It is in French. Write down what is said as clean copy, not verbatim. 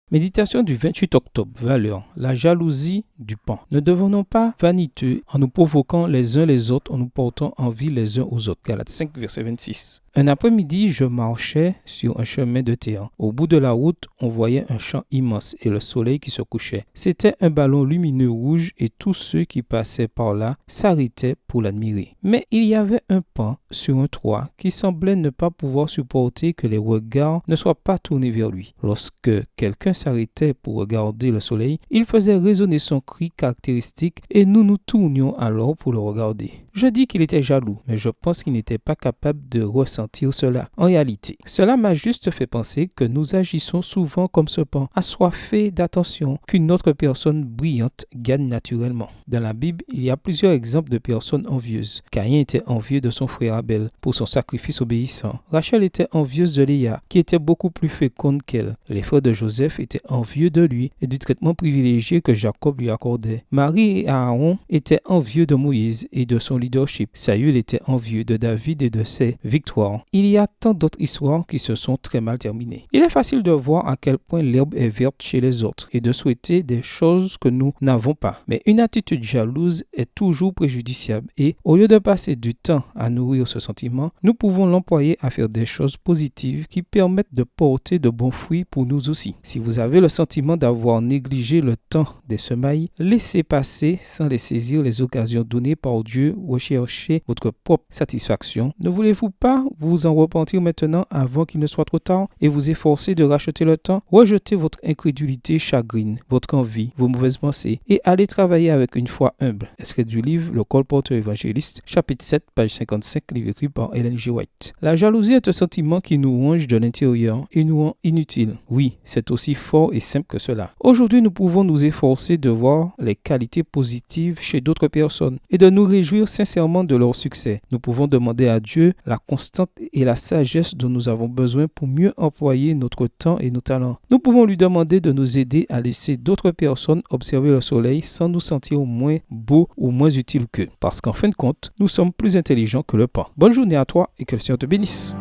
Méditation du 28 octobre. Valeur. La jalousie du pan. Ne devenons pas vaniteux en nous provoquant les uns les autres, en nous portant envie les uns aux autres. Galates 5, verset 26. Un après-midi, je marchais sur un chemin de terre. Au bout de la route, on voyait un champ immense et le soleil qui se couchait. C'était un ballon lumineux rouge et tous ceux qui passaient par là s'arrêtaient pour l'admirer. Mais il y avait un pan sur un toit qui semblait ne pas pouvoir supporter que les regards ne soient pas tournés vers lui. Lorsque quelqu'un s'arrêtait pour regarder le soleil, il faisait résonner son cri caractéristique et nous nous tournions alors pour le regarder. Je dis qu'il était jaloux, mais je pense qu'il n'était pas capable de ressentir cela. En réalité, cela m'a juste fait penser que nous agissons souvent comme ce pan, assoiffés d'attention qu'une autre personne brillante gagne naturellement. Dans la Bible, il y a plusieurs exemples de personnes envieuses. Caïn était envieux de son frère Abel pour son sacrifice obéissant. Rachel était envieuse de Léa, qui était beaucoup plus féconde qu'elle. Les frères de Joseph étaient envieux de lui et du traitement privilégié que Jacob lui accordait. Marie et Aaron étaient envieux de Moïse et de son leadership. Saül était envieux de David et de ses victoires. Il y a tant d'autres histoires qui se sont très mal terminées. Il est facile de voir à quel point l'herbe est verte chez les autres et de souhaiter des choses que nous n'avons pas. Mais une attitude jalouse est toujours préjudiciable et au lieu de passer du temps à nourrir ce sentiment, nous pouvons l'employer à faire des choses positives qui permettent de porter de bons fruits pour nous aussi. Si vous avez le sentiment d'avoir négligé le temps des semailles, laissez passer sans les saisir les occasions données par Dieu. Recherchez votre propre satisfaction. Ne voulez-vous pas vous en repentir maintenant avant qu'il ne soit trop tard et vous efforcer de racheter le temps? Rejetez votre incrédulité chagrine, votre envie, vos mauvaises pensées et allez travailler avec une foi humble. Extrait du livre Le colporteur évangéliste, chapitre 7, page 55, livre écrit par Ellen G. White. La jalousie est un sentiment qui nous ronge de l'intérieur et nous rend inutiles. Oui, c'est aussi fort et simple que cela. Aujourd'hui, nous pouvons nous efforcer de voir les qualités positives chez d'autres personnes et de nous réjouir sincèrement de leur succès. Nous pouvons demander à Dieu la constante et la sagesse dont nous avons besoin pour mieux employer notre temps et nos talents. Nous pouvons lui demander de nous aider à laisser d'autres personnes observer le soleil sans nous sentir moins beaux ou moins utiles qu'eux. Parce qu'en fin de compte, nous sommes plus intelligents que le pan. Bonne journée à toi et que le Seigneur te bénisse.